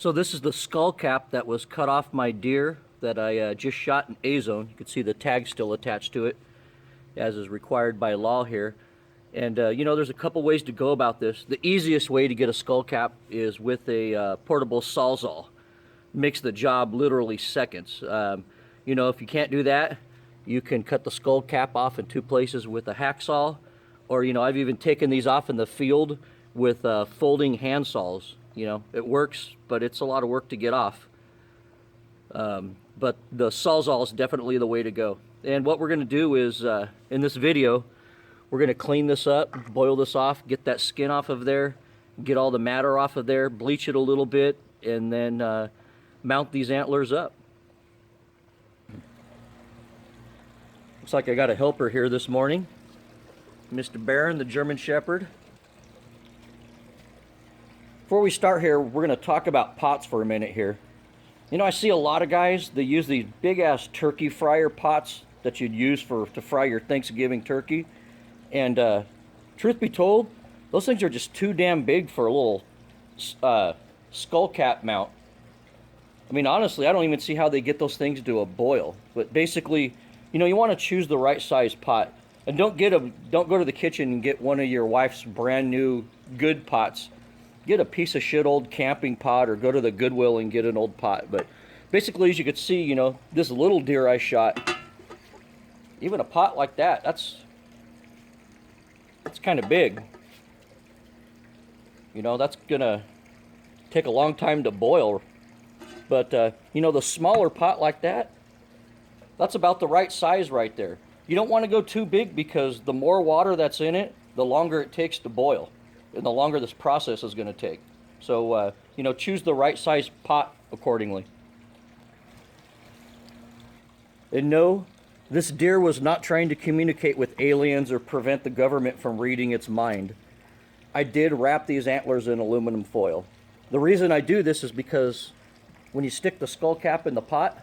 So this is the skull cap that was cut off my deer that I just shot in A-zone. You can see the tag still attached to it, as is required by law here. And you know, there's a couple ways to go about this. The easiest way to get a skull cap is with a portable sawzall. Makes the job literally seconds. You know, if you can't do that, you can cut the skull cap off in two places with a hacksaw, or you know, I've even taken these off in the field with folding hand saws. You know, it works, but it's a lot of work to get off. But the sawzall is definitely the way to go. And what we're going to do is, in this video, we're going to clean this up, boil this off, get that skin off of there, get all the matter off of there, bleach it a little bit, and then mount these antlers up. Looks like I got a helper here this morning. Mr. Baron, the German Shepherd. Before we start here, we're going to talk about pots for a minute here. You know, I see a lot of guys, they use these big-ass turkey fryer pots that you'd use to fry your Thanksgiving turkey. And truth be told, those things are just too damn big for a little skull cap mount. I mean, honestly, I don't even see how they get those things to a boil. But basically, you know, you want to choose the right size pot. And don't go to the kitchen and get one of your wife's brand new good pots. Get a piece of shit old camping pot, or go to the Goodwill and get an old pot. But basically, as you can see, you know, this little deer I shot, even a pot like that, that's kind of big. You know, that's gonna take a long time to boil. But you know, the smaller pot like that, that's about the right size right there. You don't want to go too big, because the more water that's in it, the longer it takes to boil, and the longer this process is going to take. So you know, choose the right size pot accordingly. And no, this deer was not trying to communicate with aliens or prevent the government from reading its mind. I did wrap these antlers in aluminum foil. The reason I do this is because when you stick the skull cap in the pot,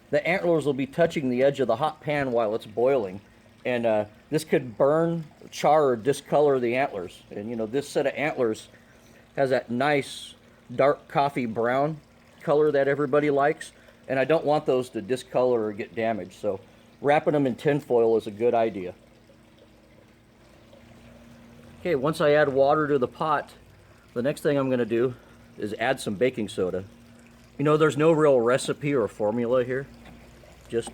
the antlers will be touching the edge of the hot pan while it's boiling. And this could burn, char, or discolor the antlers. And you know, this set of antlers has that nice dark coffee brown color that everybody likes. And I don't want those to discolor or get damaged. So wrapping them in tin foil is a good idea. Okay, once I add water to the pot, the next thing I'm going to do is add some baking soda. You know, there's no real recipe or formula here. Just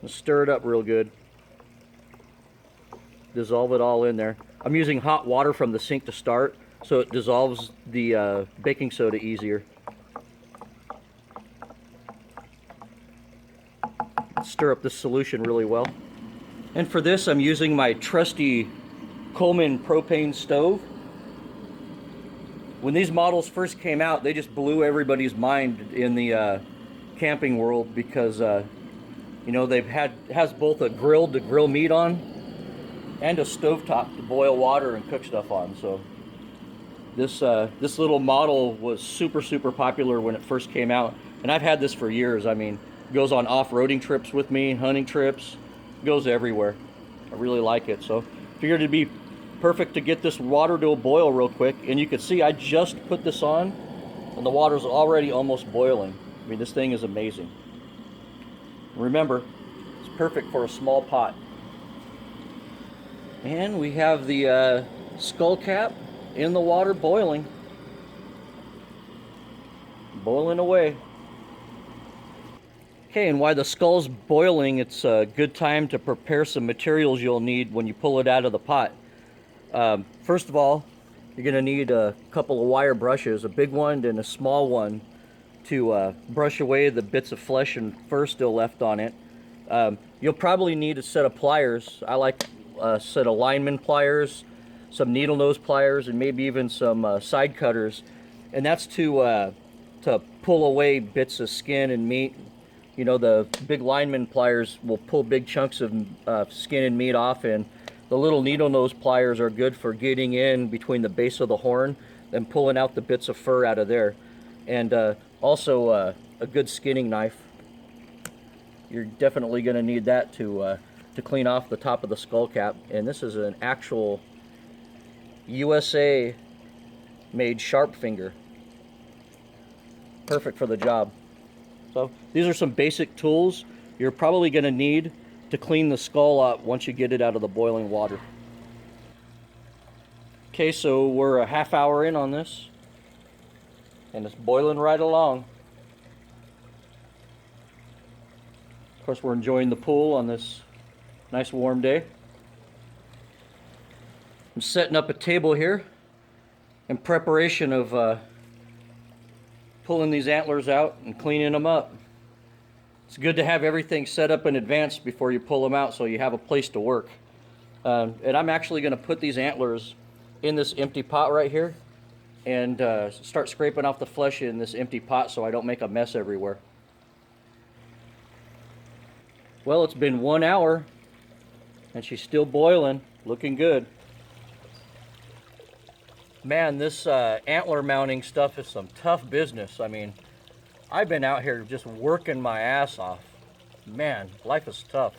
stir it up real good. Dissolve it all in there. I'm using hot water from the sink to start, so it dissolves the baking soda easier. Stir up this solution really well. And for this, I'm using my trusty Coleman propane stove. When these models first came out, they just blew everybody's mind in the camping world, because you know, has both a grill to grill meat on and a stovetop to boil water and cook stuff on. So this little model was super popular when it first came out, and I've had this for years. I mean, it goes on off-roading trips with me, hunting trips, goes everywhere. I really like it. So figured it'd be perfect to get this water to a boil real quick. And you can see I just put this on and the water's already almost boiling. I mean, this thing is amazing. Remember, it's perfect for a small pot. And we have the skull cap in the water boiling. Boiling away. Okay, and while the skull's boiling, it's a good time to prepare some materials you'll need when you pull it out of the pot. First of all, you're going to need a couple of wire brushes, a big one and a small one, to brush away the bits of flesh and fur still left on it. You'll probably need a set of pliers. I like a set of lineman pliers, some needle nose pliers, and maybe even some side cutters. And that's to pull away bits of skin and meat. You know, the big lineman pliers will pull big chunks of skin and meat off, and the little needle nose pliers are good for getting in between the base of the horn and pulling out the bits of fur out of there. And also a good skinning knife. You're definitely going to need that to clean off the top of the skull cap. And this is an actual USA made sharp finger. perfect for the job. So these are some basic tools you're probably going to need to clean the skull up once you get it out of the boiling water. Okay, so we're a half hour in on this, and it's boiling right along. Of course, we're enjoying the pool on this nice warm day. I'm setting up a table here in preparation of pulling these antlers out and cleaning them up. It's good to have everything set up in advance before you pull them out so you have a place to work. And I'm actually going to put these antlers in this empty pot right here and start scraping off the flesh in this empty pot so I don't make a mess everywhere. Well, it's been 1 hour and she's still boiling, looking good. Man, this antler mounting stuff is some tough business. I mean, I've been out here just working my ass off. Man, life is tough.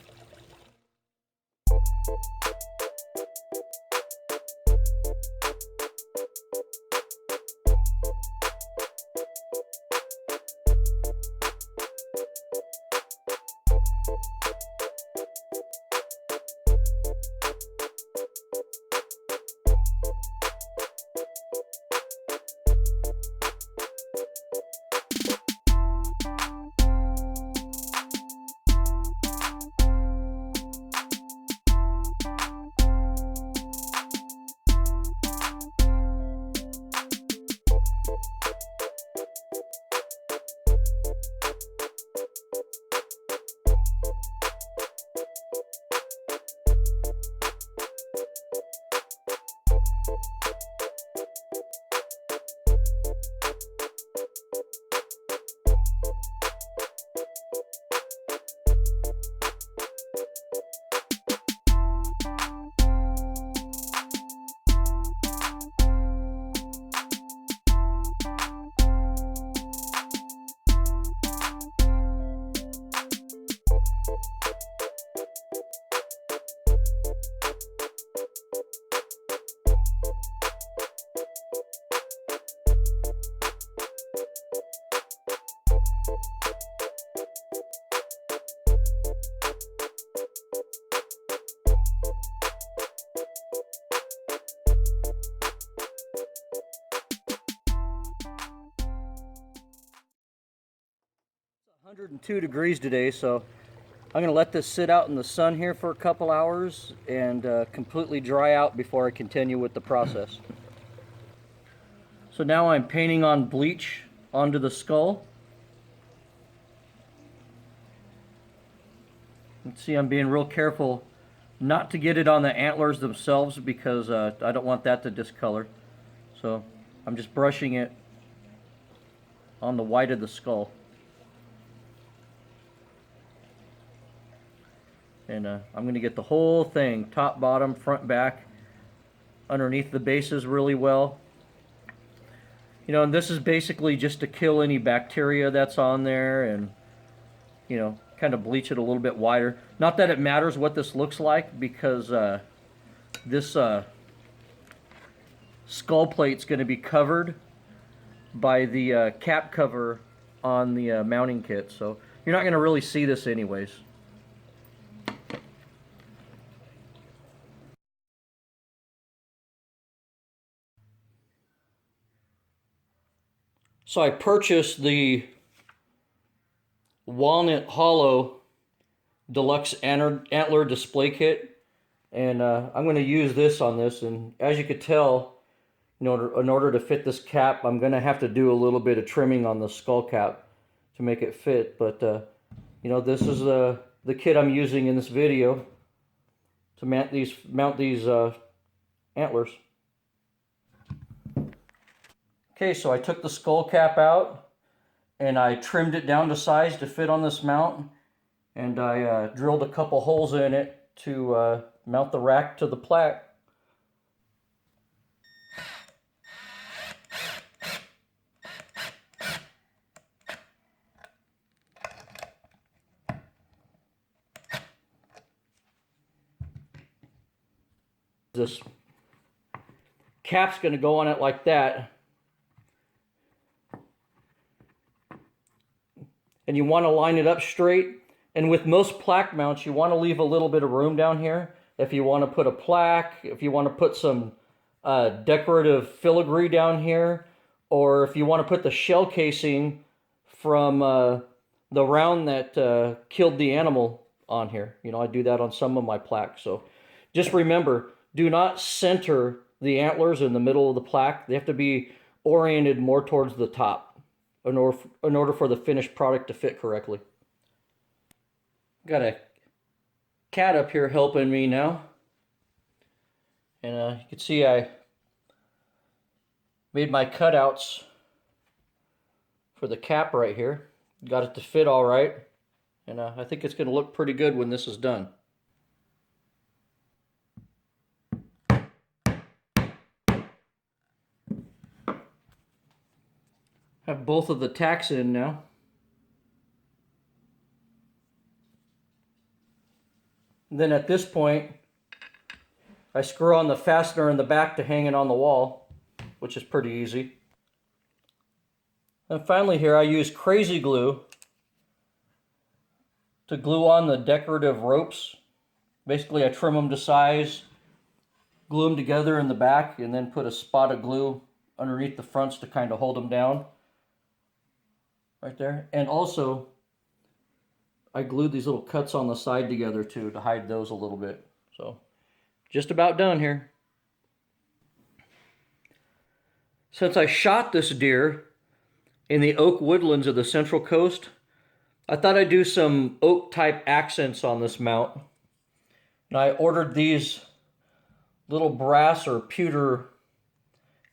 It's 102 degrees today, so I'm going to let this sit out in the sun here for a couple hours and completely dry out before I continue with the process. So now I'm painting on bleach onto the skull. You can see I'm being real careful not to get it on the antlers themselves because I don't want that to discolor. So I'm just brushing it on the white of the skull. And I'm going to get the whole thing, top, bottom, front, back, underneath the bases really well. You know, and this is basically just to kill any bacteria that's on there and, you know, kind of bleach it a little bit wider. Not that it matters what this looks like because this skull plate's going to be covered by the cap cover on the mounting kit. So you're not going to really see this anyways. So I purchased the Walnut Hollow Deluxe Antler Display Kit, and I'm going to use this on this. And as you could tell, in order to fit this cap, I'm going to have to do a little bit of trimming on the skull cap to make it fit. But you know, this is the kit I'm using in this video to mount these antlers. Okay, so I took the skull cap out and I trimmed it down to size to fit on this mount, and I drilled a couple holes in it to mount the rack to the plaque. This cap's going to go on it like that. and you want to line it up straight. And with most plaque mounts, you want to leave a little bit of room down here. If you want to put a plaque, if you want to put some decorative filigree down here, or if you want to put the shell casing from the round that killed the animal on here. You know, I do that on some of my plaques. So just remember, do not center the antlers in the middle of the plaque. They have to be oriented more towards the top in order for the finished product to fit correctly. Got a cat up here helping me now. And you can see I made my cutouts for the cap right here. Got it to fit all right. And I think it's going to look pretty good when this is done. Have both of the tacks in now. And then at this point, I screw on the fastener in the back to hang it on the wall, which is pretty easy. And finally here, I use crazy glue to glue on the decorative ropes. Basically, I trim them to size, glue them together in the back, and then put a spot of glue underneath the fronts to kind of hold them down. Right there. And also, I glued these little cuts on the side together too to hide those a little bit. So, just about done here. Since I shot this deer in the oak woodlands of the Central Coast, I thought I'd do some oak type accents on this mount. And I ordered these little brass or pewter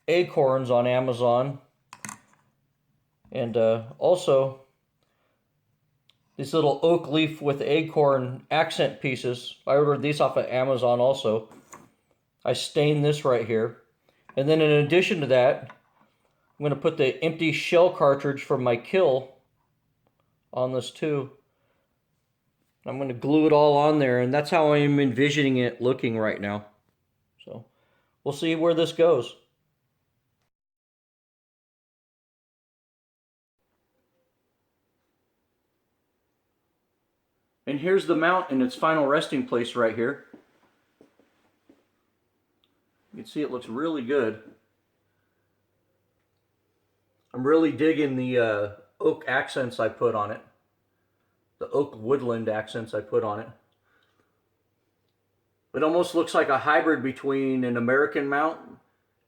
acorns on Amazon. And also these little oak leaf with acorn accent pieces. I ordered these off of Amazon also. I stained this right here. And then in addition to that, I'm going to put the empty shell cartridge from my kill on this too. I'm going to glue it all on there, and that's how I'm envisioning it looking right now. So we'll see where this goes. And here's the mount in its final resting place right here. You can see it looks really good. I'm really digging the oak accents I put on it. The oak woodland accents I put on it. It almost looks like a hybrid between an American mount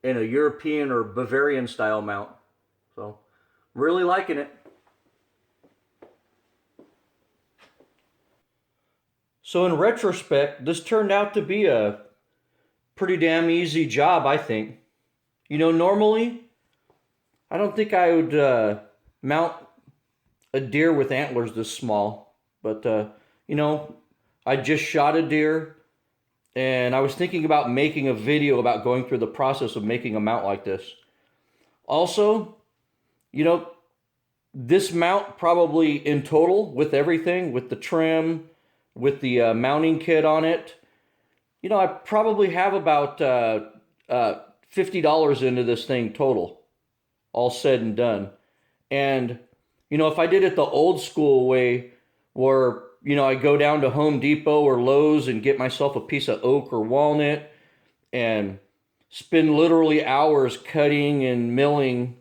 and a European or Bavarian style mount. So, I'm really liking it. So in retrospect, this turned out to be a pretty damn easy job, I think. You know, normally, I don't think I would mount a deer with antlers this small. But, you know, I just shot a deer, and I was thinking about making a video about going through the process of making a mount like this. Also, you know, this mount probably in total, with everything, with the trim, with the mounting kit on it, you know, I probably have about $50 into this thing total, all said and done. And, you know, if I did it the old school way, where, you know, I go down to Home Depot or Lowe's and get myself a piece of oak or walnut and spend literally hours cutting and milling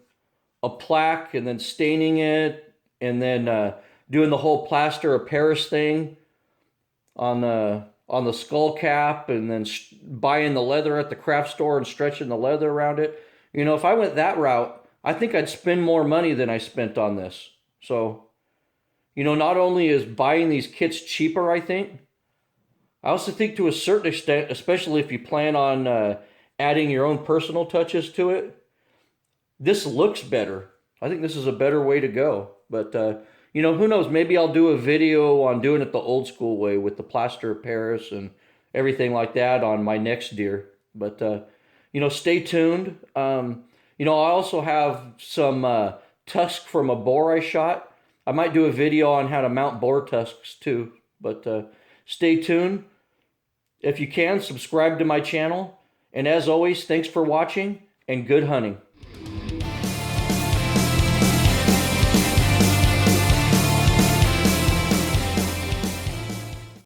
a plaque and then staining it and then doing the whole plaster of Paris thing on the skull cap, and then buying the leather at the craft store and stretching the leather around it. You know, if I went that route, I think I'd spend more money than I spent on this. So, you know, not only is buying these kits cheaper, I think, I also think to a certain extent, especially if you plan on adding your own personal touches to it, this looks better. I think this is a better way to go. But, you know, who knows? Maybe I'll do a video on doing it the old school way with the plaster of Paris and everything like that on my next deer. But, you know, stay tuned. You know, I also have some tusk from a boar I shot. I might do a video on how to mount boar tusks too. But stay tuned. If you can, subscribe to my channel. And as always, thanks for watching and good hunting.